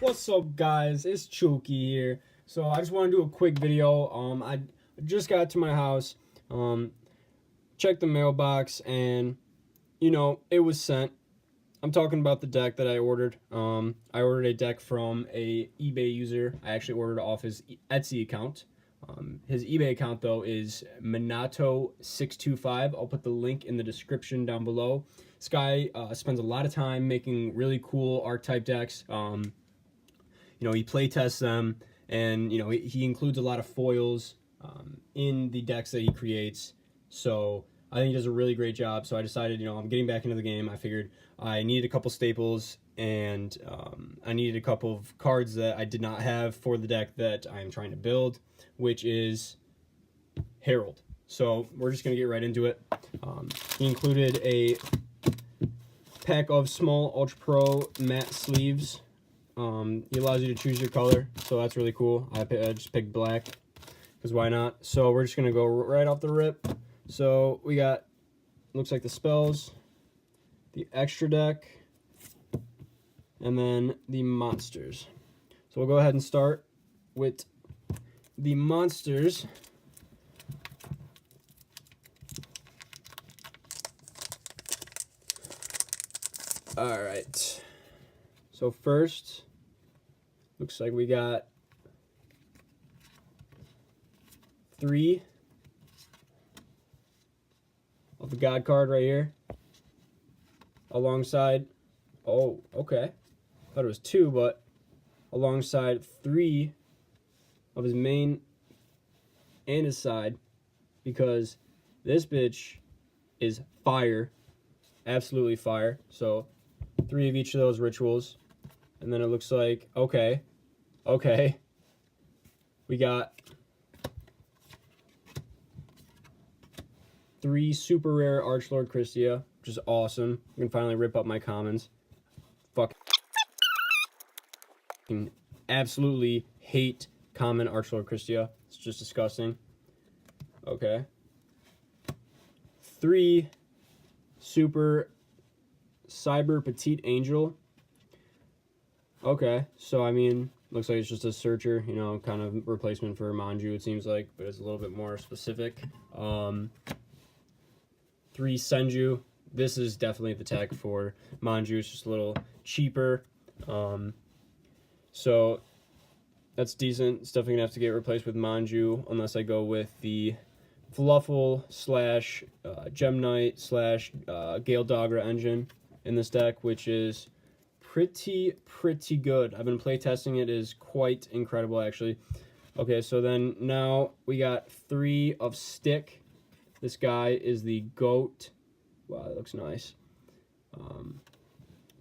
What's up, guys? It's Chucky here. So I just want to do a quick video. I just got to my house, checked the mailbox, and it was sent. I'm talking about the deck that I ordered. I ordered a deck from a eBay user. I actually ordered it off his Etsy account. His eBay account though is Minato625. I'll put the link in the description down below. This guy spends a lot of time making really cool archetype decks. He play tests them, and he includes a lot of foils in the decks that he creates. So I think he does a really great job. So I decided, I'm getting back into the game. I figured I needed a couple staples, and I needed a couple of cards that I did not have for the deck that I am trying to build, which is Herald. So we're just going to get right into it. He included a pack of small Ultra Pro matte sleeves. He allows you to choose your color, so that's really cool. I just picked black, because why not? So we're just going to go right off the rip. So we got, looks like the spells, the extra deck, and then the monsters. So we'll go ahead and start with the monsters. Alright. So first, looks like we got 3 of the God card right here, alongside, oh, okay, thought it was 2, but alongside 3 of his main and his side, because this bitch is fire, absolutely fire. So 3 of each of those rituals. And then it looks like, okay, we got 3 super rare Archlord Christia, which is awesome. I can finally rip up my commons. Fucking absolutely hate common Archlord Christia. It's just disgusting. Okay. 3 super Cyber Petite Angel. Okay, so I mean, looks like it's just a searcher, kind of replacement for Manju, it seems like, but it's a little bit more specific. 3 Senju. This is definitely the tech for Manju. It's just a little cheaper. So that's decent. It's definitely gonna have to get replaced with Manju unless I go with the Fluffle slash Gem Knight slash Gale Dogra engine in this deck, which is pretty good. I've been play testing it. It is quite incredible, actually. Okay, so then now we got 3 of Stick. This guy is the GOAT. Wow, that looks nice.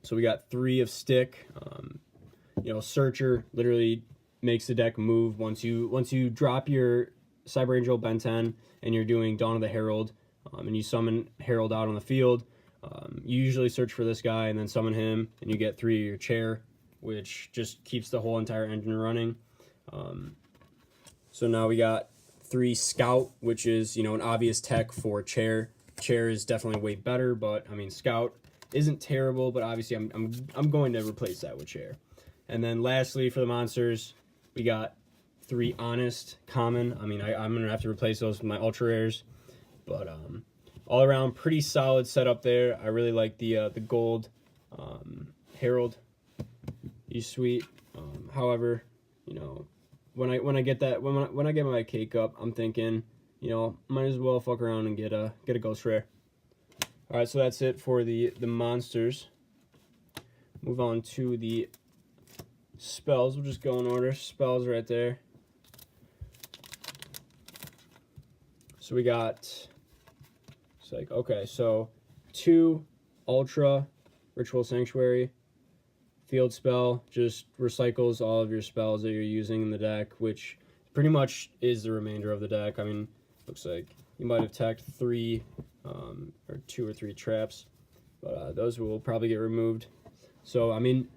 So we got 3 of Stick. Searcher literally makes the deck move once you drop your Cyber Angel Ben 10 and you're doing Dawn of the Herald, and you summon Herald out on the field. You usually search for this guy and then summon him, and you get 3 of your chair, which just keeps the whole entire engine running. So now we got 3 Scout, which is, an obvious tech for chair. Chair is definitely way better, but I mean, Scout isn't terrible, but obviously I'm going to replace that with chair. And then lastly, for the monsters, we got 3 Honest common. I mean, I'm gonna have to replace those with my ultra rares, but all around pretty solid setup there. I really like the gold Herald. He's sweet. However, when I get that, when I get my cake up, I'm thinking, might as well fuck around and get a ghost rare. All right, so that's it for the monsters. Move on to the spells. We'll just go in order. Spells right there. So we got, it's like, okay, so 2 Ultra Ritual Sanctuary. Field spell just recycles all of your spells that you're using in the deck, which pretty much is the remainder of the deck. I mean, looks like you might have tacked 3 or 2 or 3 traps, but those will probably get removed. So I mean,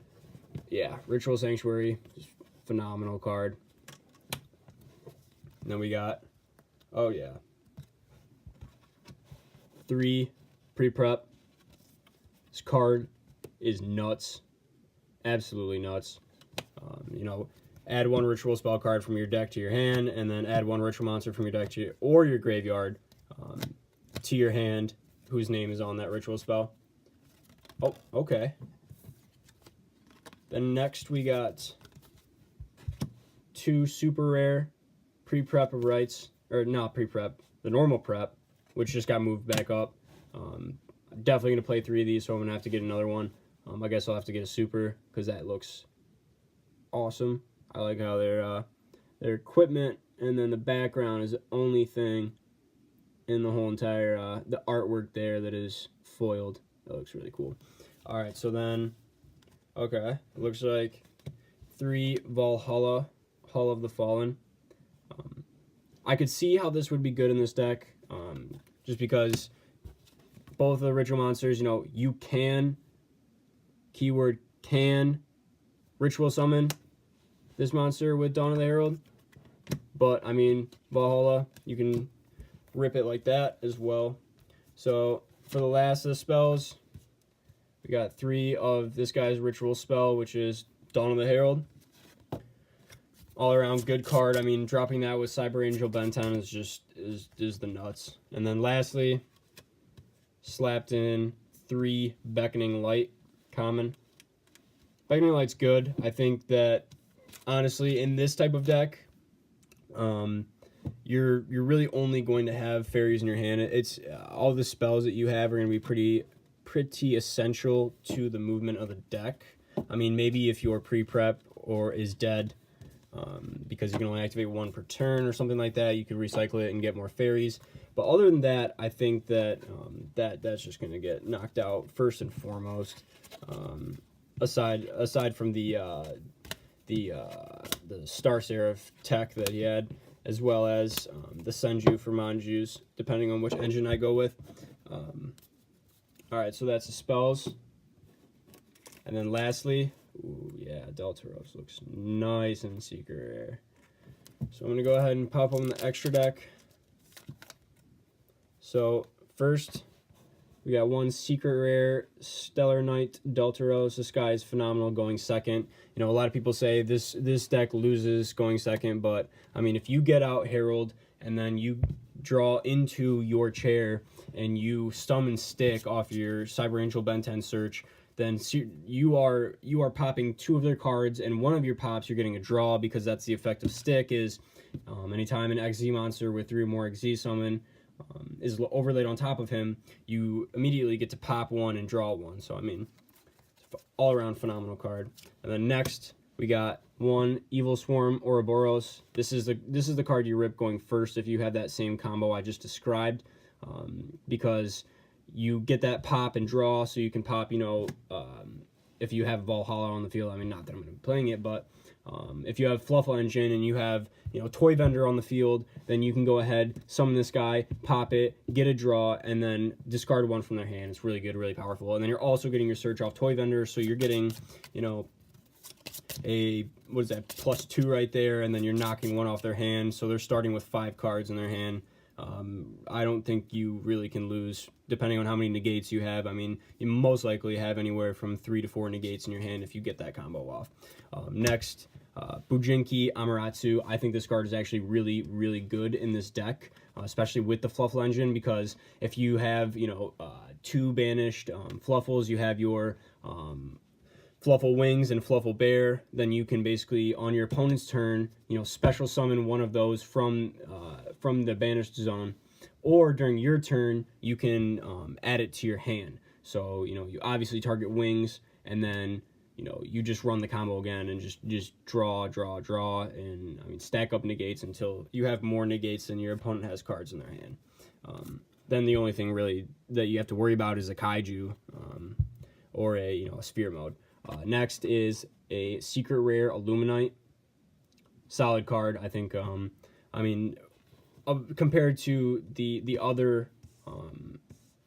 yeah, Ritual Sanctuary, just phenomenal card. And then we got, oh yeah, 3 pre-prep. This card is nuts. Absolutely nuts. You know, add 1 ritual spell card from your deck to your hand, and then add 1 ritual monster from your deck to your graveyard to your hand, whose name is on that ritual spell. Oh, okay. Then next we got 2 super rare pre-prep of rights, or not pre-prep, the normal prep, which just got moved back up. Definitely going to play 3 of these, so I'm going to have to get another one. I guess I'll have to get a super, because that looks awesome. I like how their equipment and then the background is the only thing in the whole entire, the artwork there that is foiled. That looks really cool. Alright, so then, okay, it looks like 3 Valhalla, Hall of the Fallen. I could see how this would be good in this deck, just because both of the ritual monsters, you know, you can, keyword can, ritual summon this monster with Dawn of the Herald. But, I mean, Valhalla, you can rip it like that as well. So, for the last of the spells, we got 3 of this guy's ritual spell, which is Dawn of the Herald. All around good card. I mean, dropping that with Cyber Angel Ben 10 is just is the nuts. And then lastly, slapped in 3 Beckoning Light common. Beckoning Light's good. I think that honestly in this type of deck, you're really only going to have fairies in your hand. It's all the spells that you have are going to be pretty essential to the movement of the deck. I mean, maybe if your pre-prep or is dead, because you can only activate 1 per turn or something like that, you could recycle it and get more fairies. But other than that, I think that that's just going to get knocked out first and foremost. Aside from the Star Seraph tech that he had, as well as the Senju for Manjus, depending on which engine I go with. Alright, so that's the spells. And then lastly, ooh, yeah, Deltaros looks nice in Secret Rare. So I'm going to go ahead and pop on the extra deck. So first, we got 1 Secret Rare Stellar Knight Deltaros. This guy is phenomenal going second. You know, a lot of people say this deck loses going second, but I mean, if you get out Herald and then you draw into your chair and you summon Stick off your Cyber Angel Ben 10 search, then you are popping 2 of their cards, and 1 of your pops you're getting a draw, because that's the effect of Stick is anytime an XZ monster with 3 or more XZ summon is overlaid on top of him, you immediately get to pop 1 and draw 1. So I mean, all around phenomenal card. And then next we got 1 Evil Swarm Ouroboros. This is the card you rip going first if you have that same combo I just described, because you get that pop and draw, so you can pop, you know, if you have Valhalla on the field. I mean, not that I'm going to be playing it, but if you have Fluffle Engine and you have, you know, Toy Vendor on the field, then you can go ahead, summon this guy, pop it, get a draw, and then discard 1 from their hand. It's really good, really powerful. And then you're also getting your search off Toy Vendor, so you're getting, you know, a, what is that, +2 right there, and then you're knocking 1 off their hand, so they're starting with 5 cards in their hand. I don't think you really can lose, depending on how many negates you have. I mean, you most likely have anywhere from 3 to 4 negates in your hand if you get that combo off. Next, Bujinki Amaterasu. I think this card is actually really, really good in this deck, especially with the Fluffle Engine, because if you have, you know, 2 banished Fluffles, you have your Fluffle Wings and Fluffle Bear, then you can basically, on your opponent's turn, you know, special summon 1 of those from the banished zone, or during your turn, you can add it to your hand. So, you know, you obviously target Wings, and then, you know, you just run the combo again and just draw, and, I mean, stack up negates until you have more negates than your opponent has cards in their hand. Then the only thing really that you have to worry about is a Kaiju, or a, you know, a Sphere Mode. Next is a Secret Rare Illuminite. Solid card, I think. I mean, compared to the other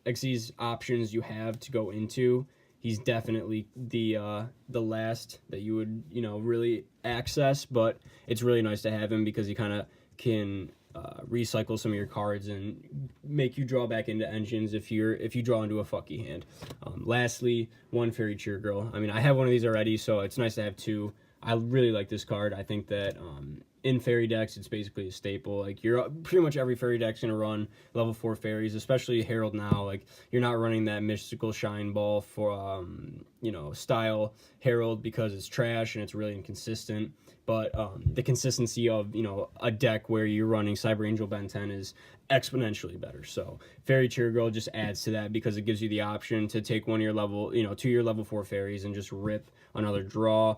Xyz options you have to go into, he's definitely the last that you would, you know, really access. But it's really nice to have him because he kind of can recycle some of your cards and make you draw back into engines if you draw into a fucky hand. Lastly, 1 Fairy Cheer Girl. I mean, I have 1 of these already, so it's nice to have 2. I really like this card. I think that in fairy decks, it's basically a staple. Like, you're pretty much every fairy deck's gonna run level 4 fairies, especially Herald now. Like, you're not running that mystical shine ball for you know, style Herald, because it's trash and it's really inconsistent. But the consistency of, you know, a deck where you're running Cyber Angel Ben 10 is exponentially better. So Fairy Cheer Girl just adds to that, because it gives you the option to take one of your level, you know, 2 of your level 4 fairies and just rip another draw.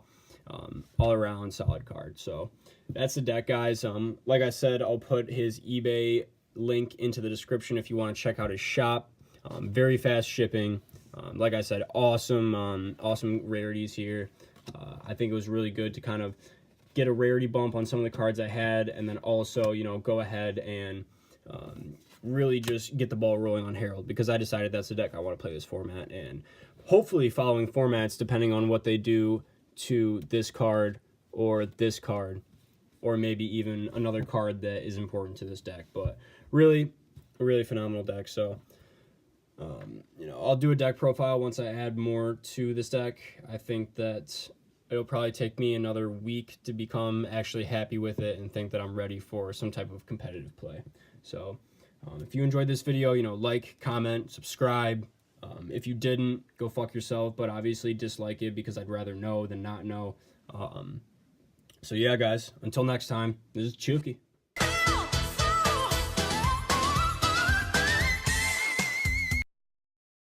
All around solid card. So that's the deck, guys. Like I said, I'll put his eBay link into the description if you want to check out his shop. Very fast shipping. Like I said, awesome rarities here. I think it was really good to kind of get a rarity bump on some of the cards I had, and then also, you know, go ahead and really just get the ball rolling on Herald, because I decided that's the deck I want to play this format, and hopefully following formats depending on what they do to this card, or maybe even another card that is important to this deck. But really, a really phenomenal deck. So you know, I'll do a deck profile once I add more to this deck. I think that it'll probably take me another week to become actually happy with it and think that I'm ready for some type of competitive play. So if you enjoyed this video, you know, like, comment, subscribe. If you didn't, go fuck yourself, but obviously dislike it, because I'd rather know than not know. So yeah, guys, until next time, this is Chuki.